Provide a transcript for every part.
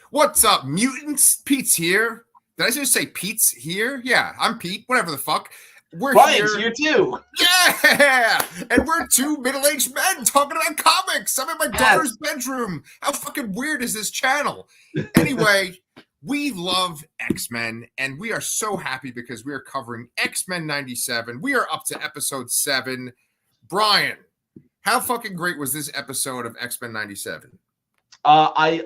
What's up, mutants? Pete's here. Did I just say Pete's here? Yeah, I'm Pete. Whatever the fuck. We're Brian's here. here too. Yeah, and we're two middle-aged men talking about comics. I'm in my daughter's bedroom. How fucking weird is this channel? Anyway, we love X-Men, and we are so happy because we are covering X-Men 97. We are up to episode 7. Brian, how fucking great was this episode of X-Men 97? I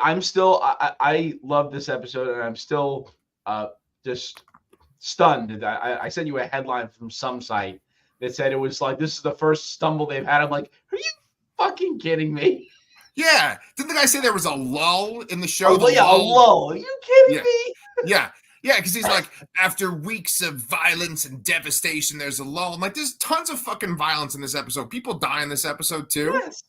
love this episode, and I'm still just stunned. I sent you a headline from some site that said it was like this is the first stumble they've had. I'm like, are you fucking kidding me? Yeah, didn't the guy say there was a lull in the show? Oh, yeah, a lull. Are you kidding me? Yeah, because he's like, after weeks of violence and devastation, there's a lull. I'm like, there's tons of fucking violence in this episode. People die in this episode too. Yes.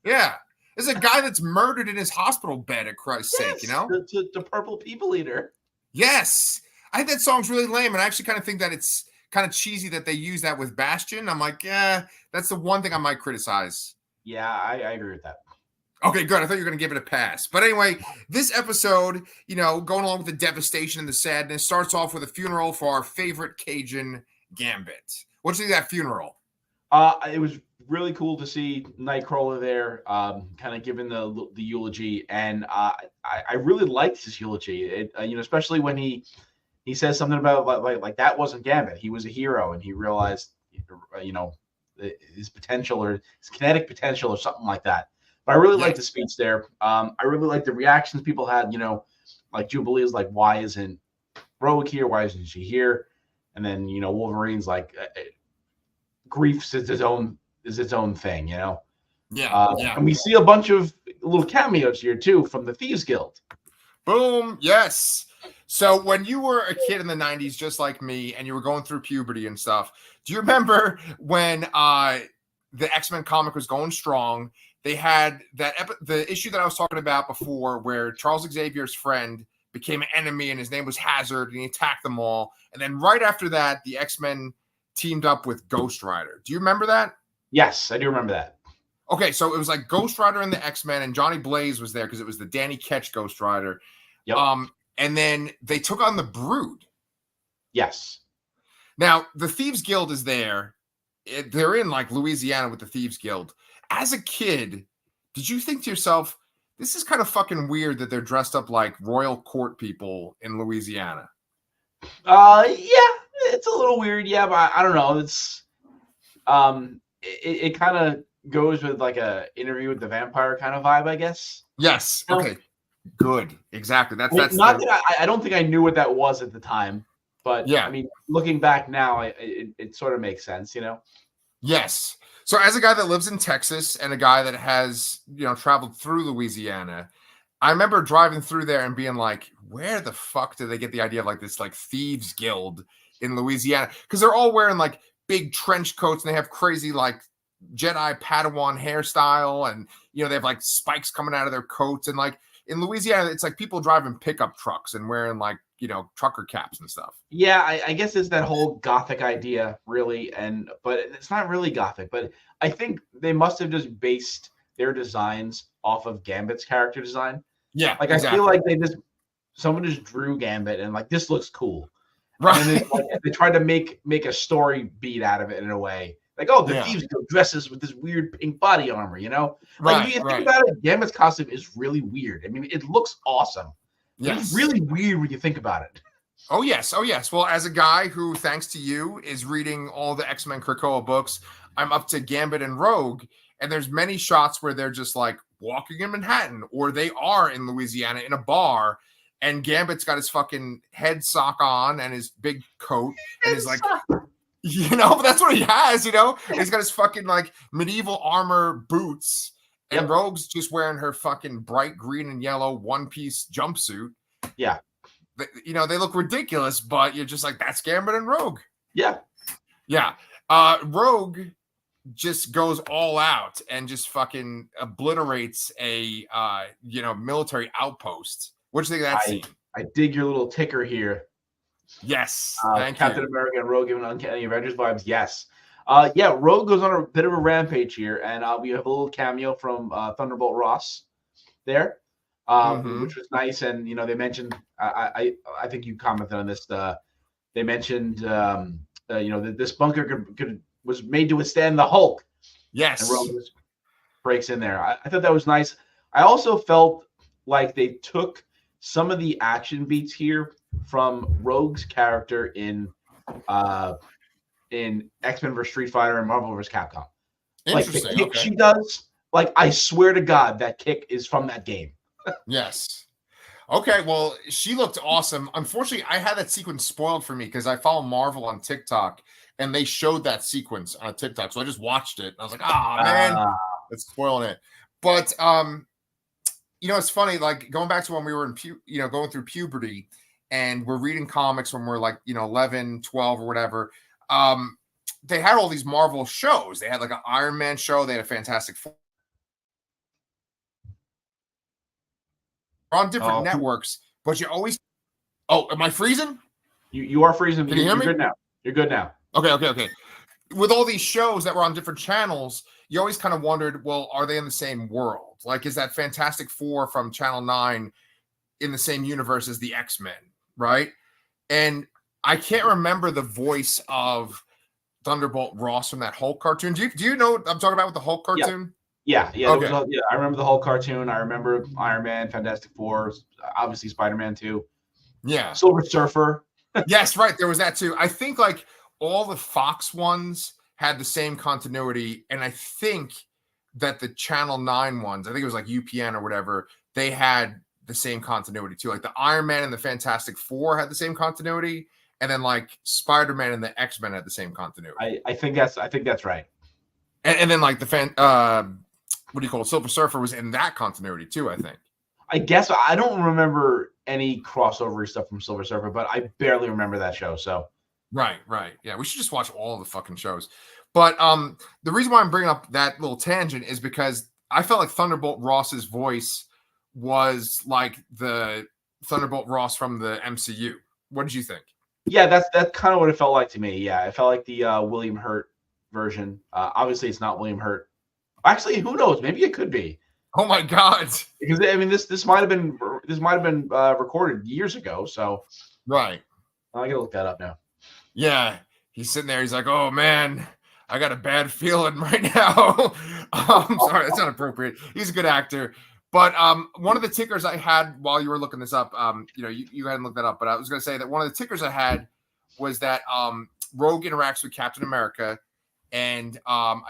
Yeah. There's a guy that's murdered in his hospital bed, at Christ's sake, you know? The Purple People Eater. Yes. I think that song's really lame, and I actually kind of think that it's kind of cheesy that they use that with Bastion. I'm like, yeah, that's the one thing I might criticize. Yeah, I agree with that. Okay, good. I thought you were going to give it a pass. But anyway, this episode, going along with the devastation and the sadness, starts off with a funeral for our favorite Cajun, Gambit. What'd you think of that funeral? It was really cool to see Nightcrawler there, kind of giving the eulogy, and I really liked his eulogy. Especially when he says something about like that wasn't Gambit. He was a hero, and he realized, his potential or his kinetic potential or something like that. But I really liked the speech there. I really liked the reactions people had. Like Jubilee is like, why isn't Rogue here? Why isn't she here? And then Wolverine's like, grief is its own thing, Yeah. And we see a bunch of little cameos here too from the Thieves Guild. Boom. Yes. So when you were a kid in the 90s, just like me, and you were going through puberty and stuff, do you remember when the X-Men comic was going strong? They had the issue that I was talking about before where Charles Xavier's friend became an enemy and his name was Hazard and he attacked them all. And then right after that, the X-Men teamed up with Ghost Rider. Do you remember that? Yes, I do remember that. Okay, so it was like Ghost Rider and the X-Men, and Johnny Blaze was there because it was the Danny Ketch Ghost Rider. Yep. And then they took on the Brood. Yes. Now, the Thieves Guild is there. They're in like Louisiana with the Thieves Guild. As a kid, did you think to yourself, this is kind of fucking weird that they're dressed up like royal court people in Louisiana? Yeah, it's a little weird. Yeah, but I don't know. It's it kind of goes with like a interview with the vampire kind of vibe, I guess. Yes. Okay. Good. Exactly. That's I don't think I knew what that was at the time, but yeah. I mean, looking back now, it sort of makes sense, Yes. So as a guy that lives in Texas and a guy that has, traveled through Louisiana, I remember driving through there and being like, where the fuck did they get the idea of like this like Thieves Guild in Louisiana? Because they're all wearing like big trench coats and they have crazy like Jedi Padawan hairstyle and, they have like spikes coming out of their coats. And like in Louisiana, it's like people driving pickup trucks and wearing like, trucker caps and stuff. Yeah, I guess it's that whole gothic idea, really, but it's not really gothic. But I think they must have just based their designs off of Gambit's character design. Yeah, like exactly. I feel like someone just drew Gambit and like this looks cool, right? And they tried to make a story beat out of it in a way. Like, oh, the Thieves Guild dresses with this weird pink body armor, Like, if you think about it, Gambit's costume is really weird. I mean, it looks awesome. Yes. It's really weird when you think about it. Oh, yes. Well, as a guy who, thanks to you, is reading all the X-Men Krakoa books, I'm up to Gambit and Rogue, and there's many shots where they're just like walking in Manhattan, or they are in Louisiana in a bar, and Gambit's got his fucking head sock on and his big coat, and he's like... but that's what he has, He's got his fucking like medieval armor boots, and Rogue's just wearing her fucking bright green and yellow one-piece jumpsuit. Yeah. They look ridiculous, but you're just like, that's Gambit and Rogue. Yeah. Yeah. Rogue just goes all out and just fucking obliterates a military outpost. What do you think of that scene? I dig your little ticker here. Yes. Captain America and Rogue giving Uncanny Avengers vibes. Yes. Rogue goes on a bit of a rampage here, and we have a little cameo from Thunderbolt Ross there. Mhm. which was nice. And they mentioned, I think you commented on this. They mentioned that this bunker was made to withstand the Hulk, and Rogue Yes. just breaks in there. I thought that was nice. I also felt like they took some of the action beats here from Rogue's character in X-Men vs. Street Fighter and Marvel vs. Capcom. Like the Interesting. kick Okay. she does, like I swear to God, that kick is from that game. Yes. Okay, well, she looked awesome. Unfortunately, I had that sequence spoiled for me because I follow Marvel on TikTok and they showed that sequence on TikTok. So I just watched it. And I was like, oh man, Uh, it's spoiling it. But it's funny, like going back to when we were going through puberty and we're reading comics when we're like, 11, 12 or whatever. They had all these Marvel shows. They had like an Iron Man show, they had a Fantastic Four on different networks, but you always. Oh, am I freezing? you are freezing. Can you hear me? Good now. You're good now. Okay. With all these shows that were on different channels, you always kind of wondered, well, are they in the same world? Like, is that Fantastic Four from Channel 9 in the same universe as the X-Men, right? And I can't remember the voice of Thunderbolt Ross from that Hulk cartoon. Do you know what I'm talking about with the Hulk cartoon? Yeah. Okay. I remember the Hulk cartoon. I remember Iron Man, Fantastic Four, obviously Spider-Man 2. Yeah. Silver Surfer. Yes, right. There was that too. I think like all the Fox ones had the same continuity, and I think that the Channel 9 ones, I think it was like UPN or whatever, they had the same continuity too. Like the Iron Man and the Fantastic Four had the same continuity, and then like Spider-Man and the X-Men had the same continuity. I think that's right. And then like the what do you call it? Silver Surfer was in that continuity too, I think. I guess I don't remember any crossover stuff from Silver Surfer, but I barely remember that show. So Right. Yeah, we should just watch all the fucking shows. But the reason why I'm bringing up that little tangent is because I felt like Thunderbolt Ross's voice was like the Thunderbolt Ross from the MCU. What did you think? yeah, that's kind of what it felt like to me. Yeah, it felt like the William Hurt version. Obviously, it's not William Hurt. Actually, who knows? Maybe it could be. Oh my god! Because I mean, this might have been recorded years ago. So Right. I gotta look that up now. Yeah, he's sitting there. He's like, "Oh man, I got a bad feeling right now." I'm sorry, that's not appropriate. He's a good actor. But one of the tickers I had while you were looking this up, you hadn't looked that up, but I was going to say that one of the tickers I had was that Rogue interacts with Captain America, and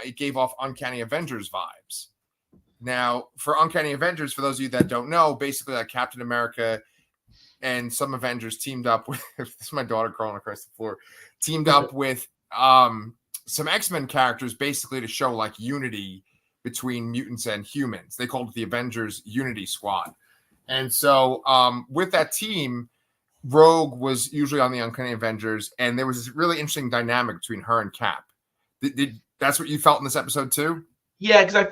it gave off Uncanny Avengers vibes. Now, for Uncanny Avengers, for those of you that don't know, basically like Captain America and some Avengers teamed up with this is my daughter crawling across the floor, teamed up with some X-Men characters basically to show like unity between mutants and humans. They called it the Avengers Unity Squad. And so with that team, Rogue was usually on the Uncanny Avengers, and there was this really interesting dynamic between her and Cap. That's what you felt in this episode too? Yeah, because I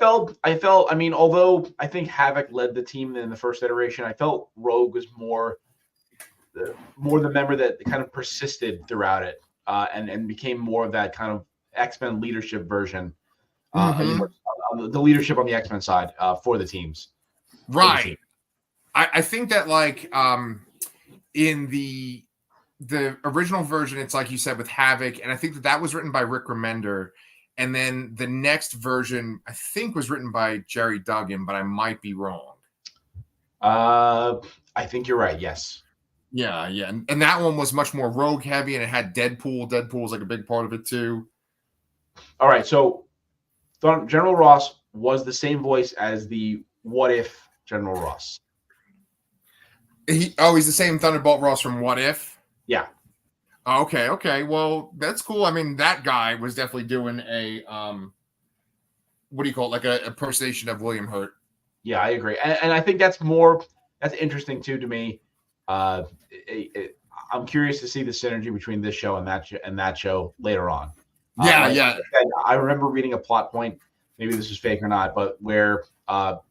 felt. I mean, although I think Havoc led the team in the first iteration, I felt Rogue was more the member that kind of persisted throughout it, and became more of that kind of X-Men leadership version. The leadership on the X-Men side for the teams. Right. I think that like in the original version, it's like you said with Havoc, and I think that was written by Rick Remender. And then the next version, I think, was written by Jerry Duggan, but I might be wrong. I think you're right. Yes. Yeah. And that one was much more Rogue heavy, and it had Deadpool. Deadpool was like a big part of it too. All right. So General Ross was the same voice as the What If General Ross. He's the same Thunderbolt Ross from What If? Yeah. Okay. Well, that's cool. I mean, that guy was definitely doing a what do you call it? Like a impersonation of William Hurt. Yeah, I agree, and I think that's interesting too to me. I'm curious to see the synergy between this show and that show later on. Yeah. I remember reading a plot point. Maybe this is fake or not, but where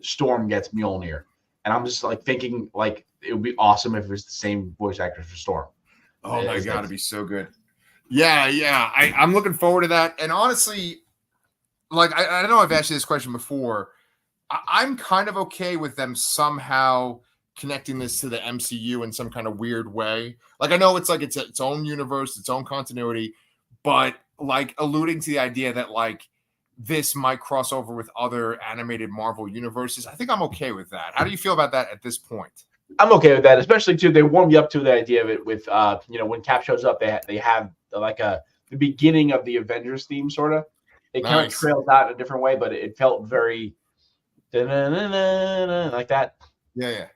Storm gets Mjolnir, and I'm just like thinking like it would be awesome if it was the same voice actor for Storm. Oh my god, it'd be so good. Yeah. I'm looking forward to that. And honestly, like I know I've asked you this question before. I'm kind of okay with them somehow connecting this to the MCU in some kind of weird way. Like I know it's like it's its own universe, its own continuity, but like alluding to the idea that like this might cross over with other animated Marvel universes. I think I'm okay with that. How do you feel about that at this point? I'm okay with that, especially too. They warm you up to the idea of it with, when Cap shows up, they have like the beginning of the Avengers theme, sort of. It kind of Nice. trails out in a different way, but it felt very like that. Yeah.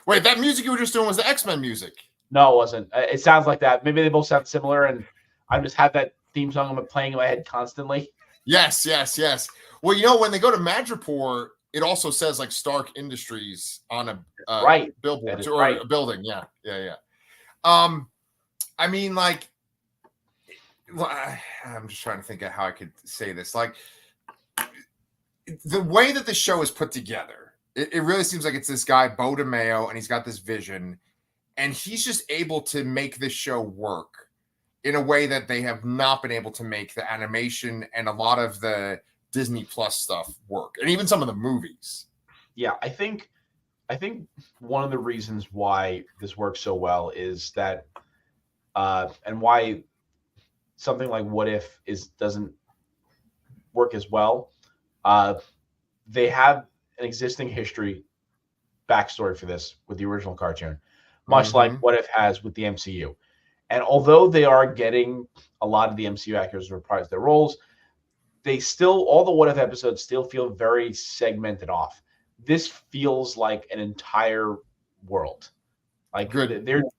Wait, that music you were just doing was the X-Men music. No, it wasn't. It sounds like that. Maybe they both sound similar, and I just have that theme song playing in my head constantly. Yes. Well, when they go to Madripoor, it also says like Stark Industries on a Right. billboard or right. a building. Yeah. I mean, like, I'm just trying to think of how I could say this. Like, the way that the show is put together, it really seems like it's this guy, Bo DeMeo, and he's got this vision, and he's just able to make this show work in a way that they have not been able to make the animation and a lot of the Disney Plus stuff work, and even some of the movies. Yeah, I think one of the reasons why this works so well is that, and why something like What If doesn't work as well. They have an existing history backstory for this with the original cartoon, much like What If has with the MCU. And although they are getting a lot of the MCU actors to reprise their roles, they still, all the What If episodes still feel very segmented off. This feels like an entire world. Like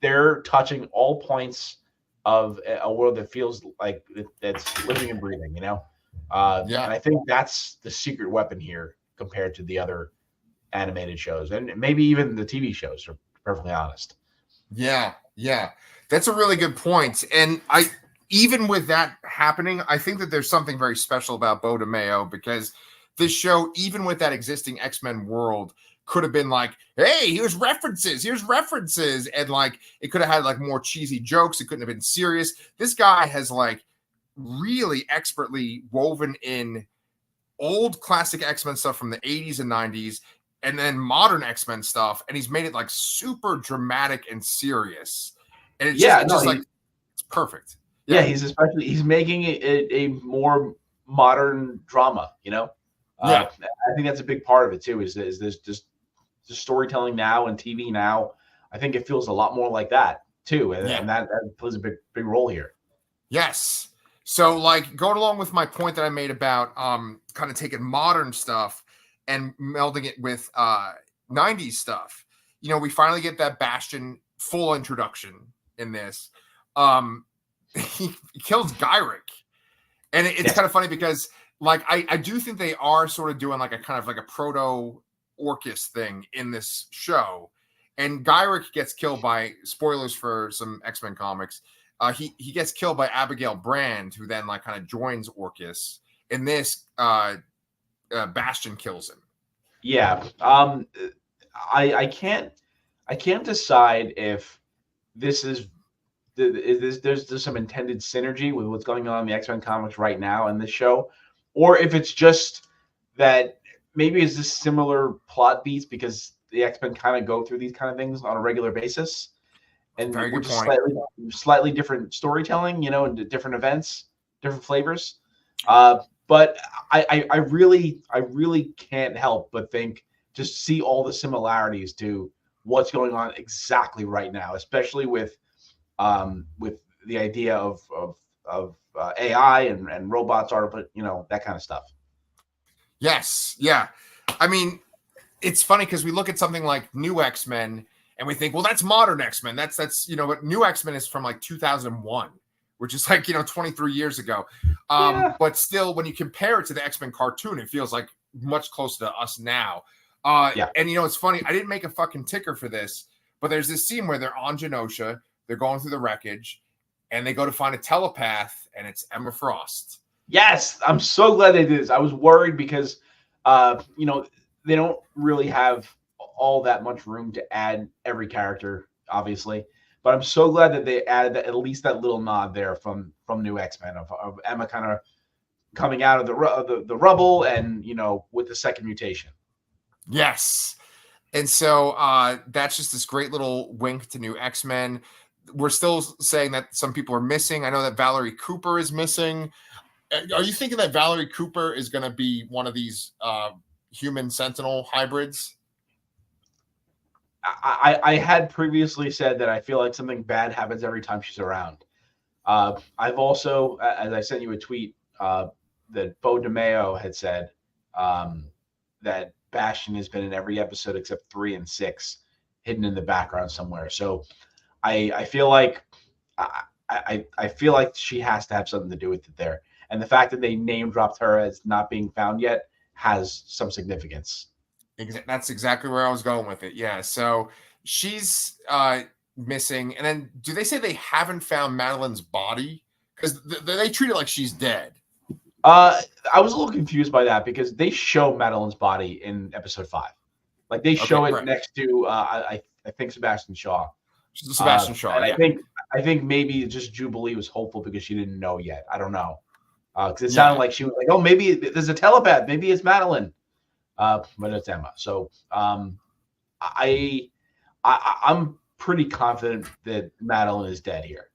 they're touching all points of a world that feels like that's living and breathing, And I think that's the secret weapon here compared to the other animated shows and maybe even the TV shows, to be perfectly honest. Yeah. That's a really good point. And even with that happening, I think that there's something very special about Bo DeMeo, because this show, even with that existing X-Men world, could have been like, hey, here's references. And like, it could have had like more cheesy jokes. It couldn't have been serious. This guy has like really expertly woven in old classic X-Men stuff from the 80s and 90s, and then modern X-Men stuff. And he's made it like super dramatic and serious. And it's it's perfect. Yeah, he's making it a more modern drama, I think that's a big part of it too, is there's just the storytelling now and TV now. I think it feels a lot more like that too. And that plays a big role here. Yes. So like going along with my point that I made about kind of taking modern stuff and melding it with 90s stuff, we finally get that Bastion full introduction in this. He kills Gyrick, and it's kind of funny because like I do think they are sort of doing like a kind of like a proto Orcus thing in this show, and Gyrick gets killed by, spoilers for some X-Men comics, he gets killed by Abigail Brand, who then like kind of joins Orcus. In this, Bastion kills him. Yeah. I can't decide if this is there's some intended synergy with what's going on in the X-Men comics right now in this show, or if it's just that maybe it's just similar plot beats because the X-Men kind of go through these kind of things on a regular basis, and we're just slightly different storytelling, and different events, different flavors. But I really can't help but just see all the similarities to what's going on exactly right now, especially with the idea of AI and robots, that kind of stuff. Yes. Yeah. I mean, it's funny because we look at something like New X-Men and we think, well, that's modern X-Men. That's but New X-Men is from like 2001, which is like, 23 years ago. But still, when you compare it to the X-Men cartoon, it feels like much closer to us now. And it's funny, I didn't make a fucking ticker for this, but there's this scene where they're on Genosha, they're going through the wreckage, and they go to find a telepath, and it's Emma Frost. Yes, I'm so glad they did this. I was worried because, they don't really have all that much room to add every character, obviously. But I'm so glad that they added at least that little nod there from New X-Men of Emma kind of coming out of the rubble and with the second mutation. Yes. And so that's just this great little wink to new X-Men. We're still saying that some people are missing. I know that Valerie Cooper is missing. Are you thinking that Valerie Cooper is going to be one of these human Sentinel hybrids? I had previously said that I feel like something bad happens every time she's around. I've also, as I sent you a tweet, that Bo DeMeo had said that Bastion has been in every episode except 3 and 6, hidden in the background somewhere. So I feel like I feel like she has to have something to do with it there. And the fact that they name dropped her as not being found yet has some significance. That's exactly where I was going with it. Yeah. So she's missing. And then do they say they haven't found Madeline's body? Because they treat it like she's dead. I was a little confused by that because they show Madeline's body in episode 5. Like they show it next to I think Sebastian Shaw. Sebastian Shaw. And yeah. I think maybe just Jubilee was hopeful because she didn't know yet. I don't know. Because it sounded like she was like, oh, maybe there's a telepath. Maybe it's Madeline. But it's Emma. So I'm pretty confident that Madeline is dead here.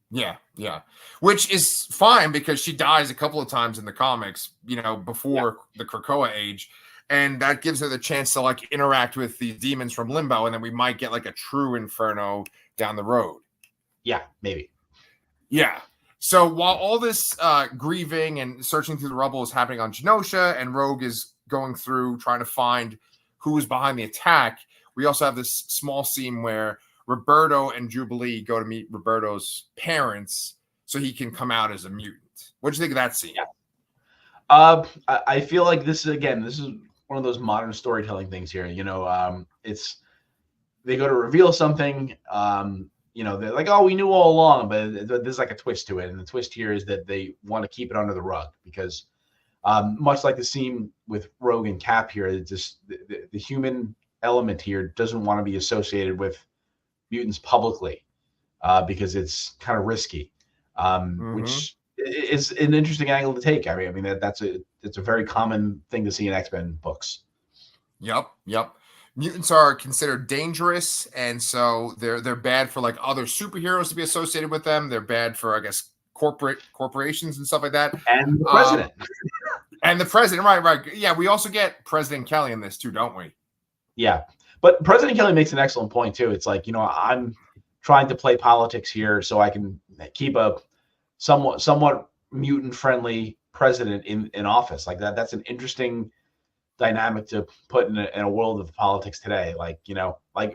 Yeah, yeah. Which is fine because she dies a couple of times in the comics, before the Krakoa age. And that gives her the chance to like interact with these demons from Limbo, and then we might get like a true Inferno down the road. Yeah, maybe. Yeah. So while all this grieving and searching through the rubble is happening on Genosha, and Rogue is going through trying to find who is behind the attack, we also have this small scene where Roberto and Jubilee go to meet Roberto's parents so he can come out as a mutant. What do you think of that scene? Yeah. I feel like this is one of those modern storytelling things here. It's they go to reveal something. They're like, oh, we knew all along, but there's like a twist to it. And the twist here is that they want to keep it under the rug because much like the scene with Rogue and Cap here, it's just the human element here doesn't want to be associated with mutants publicly because it's kind of risky, which is an interesting angle to take. I mean it's a very common thing to see in X-Men books. Yep. Mutants are considered dangerous, and so they're bad for like other superheroes to be associated with them. They're bad for, I guess, corporations and stuff like that. And the president. Right. Yeah, we also get President Kelly in this too, don't we? Yeah. But President Kelly makes an excellent point too. It's like, I'm trying to play politics here so I can keep a somewhat mutant friendly president in office. Like that's an interesting dynamic to put in a world of politics today, like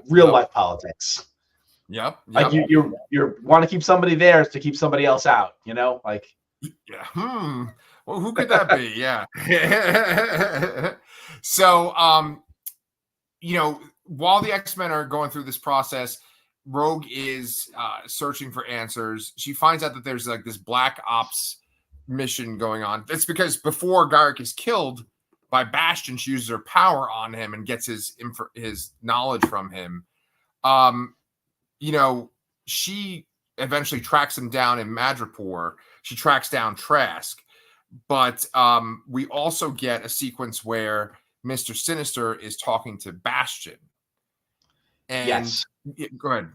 real life politics. Yep. Like you want to keep somebody there to keep somebody else out. Like yeah. Well, who could that be? Yeah. So while the X-Men are going through this process, Rogue is searching for answers. She finds out that there's like this Black Ops mission going on. It's because before Garrick is killed by Bastion, she uses her power on him and gets his knowledge from him. She eventually tracks him down in Madripoor. She tracks down Trask. But we also get a sequence where Mr. Sinister is talking to Bastion. And yes. Go ahead.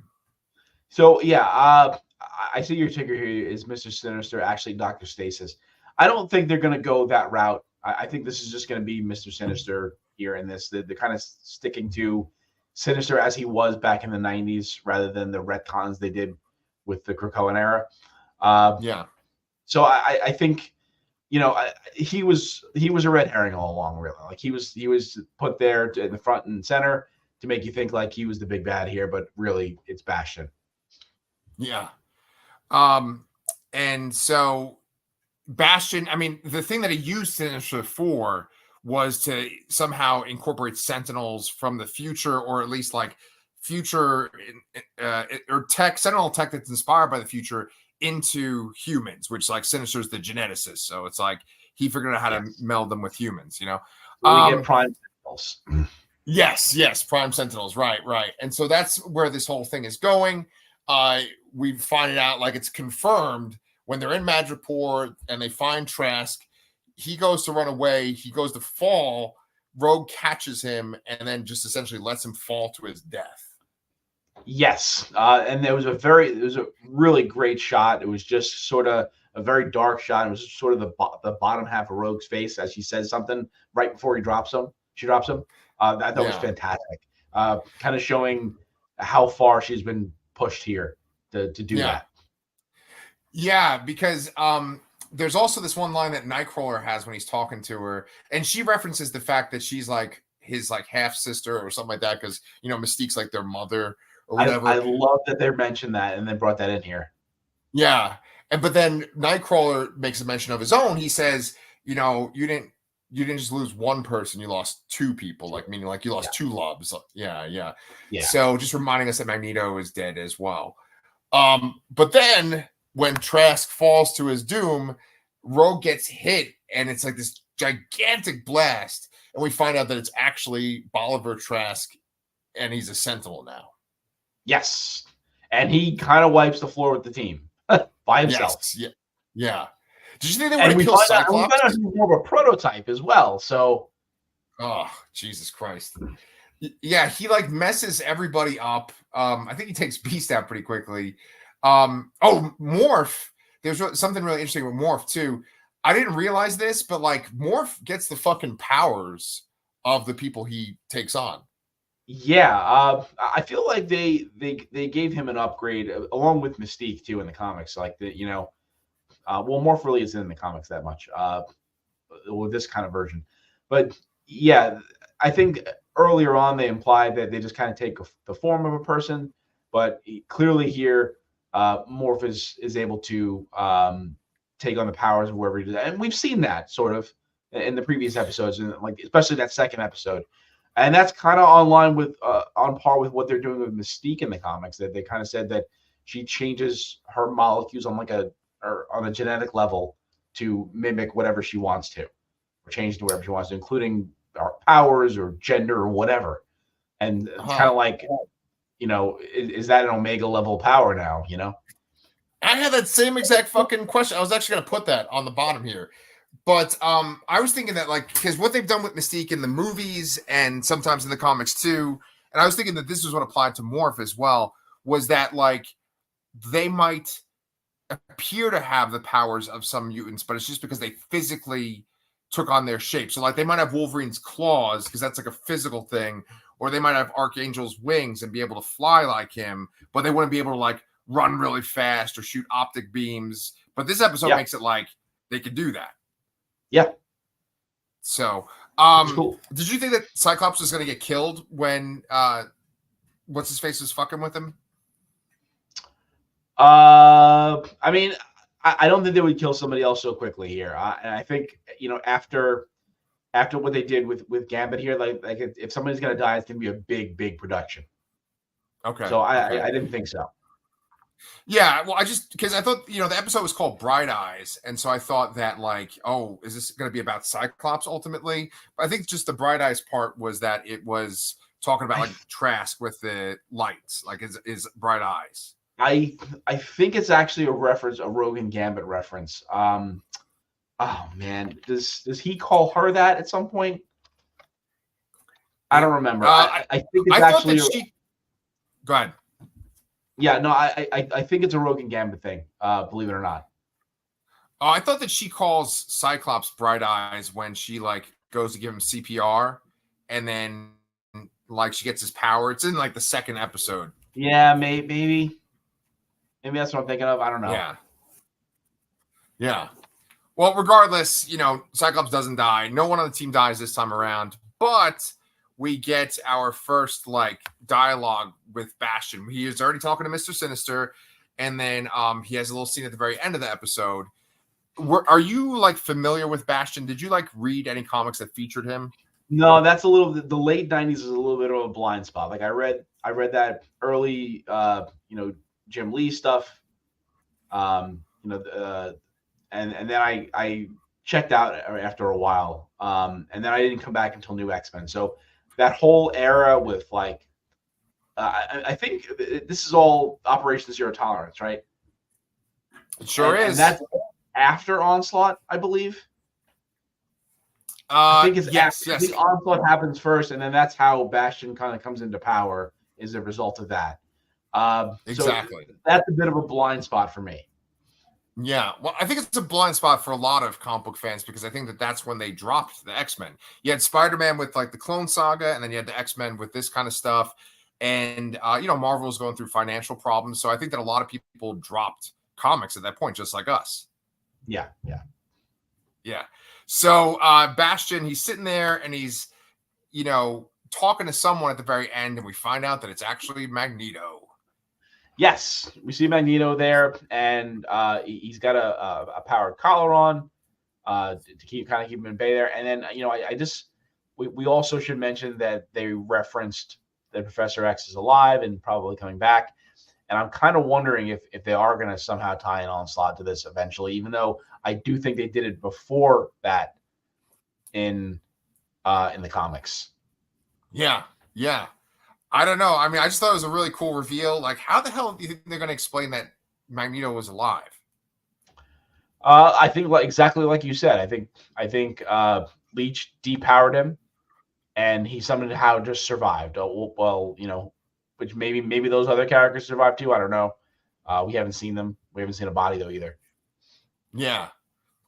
So, I see your ticker here is Mr. Sinister, actually Dr. Stasis. I don't think they're going to go that route. I think this is just going to be Mr. Sinister here in this. They're kind of sticking to Sinister as he was back in the 90s rather than the retcons they did with the Krakoan era. So I think, he was a red herring all along, really. Like he was put there in the front and center to make you think like he was the big bad here, but really it's Bastion. Yeah. And so Bastion, I mean, the thing that he used Sinister for was to somehow incorporate Sentinels from the future, or at least like future or Sentinel tech that's inspired by the future into humans, which like Sinister's the geneticist. So it's like he figured out how to meld them with humans, We get Prime Sentinels. Yes, Prime Sentinels, right. And so that's where this whole thing is going. We find it out, like it's confirmed when they're in Madripoor and they find Trask. He goes to run away. He goes to fall, Rogue catches him and then just essentially lets him fall to his death. Yes, and it was a really great shot. It was just sort of a very dark shot. It was sort of the bottom half of Rogue's face as she says something right before he drops him. She drops him. I thought was fantastic. Kind of showing how far she's been pushed here to do that. Yeah, because there's also this one line that Nightcrawler has when he's talking to her, and she references the fact that she's like his like half sister or something like that, because Mystique's like their mother or whatever. I love that they mentioned that and then brought that in here. Yeah, but then Nightcrawler makes a mention of his own. He says, you didn't just lose one person, you lost two people, like meaning like you lost two loves. Yeah. So just reminding us that Magneto is dead as well. But then when Trask falls to his doom, Rogue gets hit, and it's like this gigantic blast, and we find out that it's actually Bolivar Trask, and he's a Sentinel now. Yes, and he kind of wipes the floor with the team by himself. Yes. Yeah. Did you think they were going to kill Cyclops? We found out he's more of a prototype as well. So, oh Jesus Christ! Yeah, he like messes everybody up. I think he takes Beast out pretty quickly. Morph. There's something really interesting with Morph too. I didn't realize this, but like Morph gets the fucking powers of the people he takes on. Yeah, I feel like they gave him an upgrade along with Mystique too in the comics. Like Morph really isn't in the comics that much with this kind of version. But yeah, I think earlier on they implied that they just kind of take the form of a person, but clearly here Morph is able to take on the powers of whoever he does, and we've seen that sort of in the previous episodes, and like especially that second episode, and that's kind of on par with what they're doing with Mystique in the comics. That they kind of said that she changes her molecules on on a genetic level to mimic whatever she wants to, or change to whatever she wants to, including our powers or gender or whatever. And it's kind of like, is that an Omega level power now? I had that same exact fucking question. I was actually going to put that on the bottom here, but I was thinking that because what they've done with Mystique in the movies and sometimes in the comics too, and I was thinking that this is what applied to Morph as well, was that they might appear to have the powers of some mutants, but it's just because they physically took on their shape. So they might have Wolverine's claws because that's like a physical thing, or they might have Archangel's wings and be able to fly like him, but they wouldn't be able to run really fast or shoot optic beams. But this episode makes it like they could do that. Yeah. So, cool. Did you think that Cyclops was going to get killed when what's his face was fucking with him? I mean, I don't think they would kill somebody else so quickly here. And I think after what they did with Gambit here, like if somebody's gonna die, it's gonna be a big production. Okay. So I didn't think so. Yeah, well, because I thought the episode was called Bright Eyes, and so I thought that is this going to be about Cyclops ultimately? But I think just the Bright Eyes part was that it was talking about Trask with the lights, is Bright Eyes. I think it's actually a Rogue and Gambit reference. Oh man, does he call her that at some point? I don't remember. I think it's actually. Go ahead. Yeah, no, I think it's a Rogue and Gambit thing. Believe it or not. Oh, I thought that she calls Cyclops Bright Eyes when she goes to give him CPR, and then she gets his power. It's in the second episode. Yeah, maybe that's what I'm thinking of. I don't know. Yeah. Well, regardless, Cyclops doesn't die. No one on the team dies this time around, but we get our first dialogue with Bastion. He is already talking to Mr. Sinister, and then he has a little scene at the very end of the episode. Are you familiar with Bastion? Did you read any comics that featured him? No, that's the late 90s is a little bit of a blind spot. I read that early Jim Lee stuff. And then I checked out after a while. And then I didn't come back until New X-Men. So that whole era with I think this is all Operation Zero Tolerance, right? It sure is. And that's after Onslaught, I believe. I think it's yes, I yes, think Onslaught happens first, and then that's how Bastion kind of comes into power is a result of that. So exactly. that's a bit of a blind spot for me. Yeah, well, I think it's a blind spot for a lot of comic book fans because I think that that's when they dropped the X-Men. You had Spider-Man with like the Clone Saga, and then you had the X-Men with this kind of stuff. And Marvel was going through financial problems, so I think that a lot of people dropped comics at that point, just like us. Yeah. Yeah. So Bastion, he's sitting there and he's, talking to someone at the very end, and we find out that it's actually Magneto. Yes, we see Magneto there, and he's got a powered collar on to keep him in bay there. And then we also should mention that they referenced that Professor X is alive and probably coming back. And I'm kind of wondering if they are going to somehow tie an Onslaught to this eventually, even though I do think they did it before that in the comics. Yeah. I don't know. I mean, I just thought it was a really cool reveal. Like, how the hell do you think they're going to explain that Magneto was alive? I think exactly like you said. I think Leech depowered him, and he somehow just survived. Which maybe those other characters survived too. I don't know. We haven't seen them. We haven't seen a body though either. Yeah.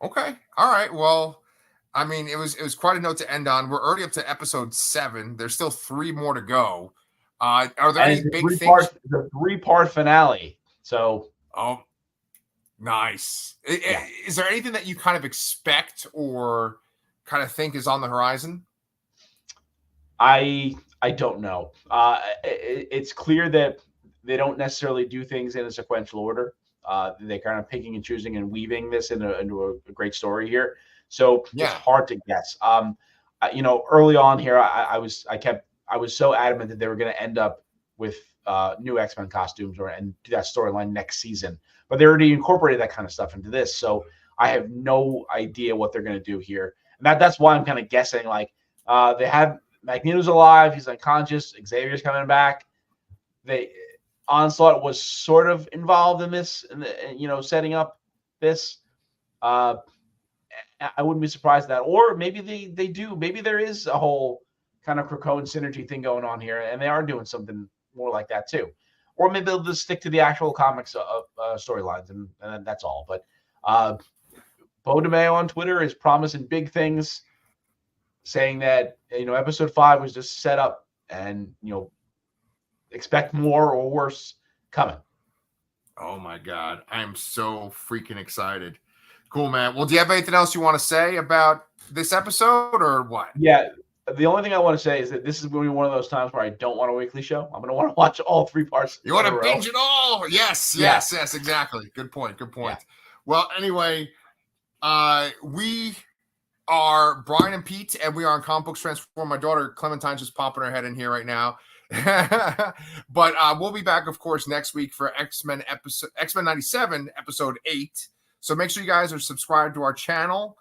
Okay. All right. Well, I mean, it was quite a note to end on. We're already up to episode 7. There's still 3 more to go. Are there any big things? It's a 3-part finale. So. Oh, nice. Is there anything that you kind of expect or kind of think is on the horizon? I don't know. It's clear that they don't necessarily do things in a sequential order. They're kind of picking and choosing and weaving this into a great story here. So it's hard to guess. Early on here, I was so adamant that they were going to end up with new X-Men costumes and do that storyline next season. But they already incorporated that kind of stuff into this. So I have no idea what they're going to do here. And that's why I'm kind of guessing. Like they have Magneto's alive. He's unconscious. Xavier's coming back. Onslaught was sort of involved in this, setting up this. I wouldn't be surprised at that. Or maybe they do. Maybe there is a whole kind of Krakoan synergy thing going on here, and they are doing something more like that too. Or maybe they'll just stick to the actual comics of storylines, and that's all. But Beau DeMayo on Twitter is promising big things, saying that episode 5 was just set up, and expect more or worse coming. Oh my God, I am so freaking excited! Cool, man. Well, do you have anything else you want to say about this episode, or what? Yeah. The only thing I want to say is that this is going to be one of those times where I don't want a weekly show. I'm going to want to watch all 3 parts. You want to binge it all? Yes, exactly. Good point. Yeah. Well, anyway, we are Brian and Pete, and we are on Comic Books Transform. My daughter Clementine's just popping her head in here right now. But we'll be back, of course, next week for X-Men 97, episode 8. So make sure you guys are subscribed to our channel.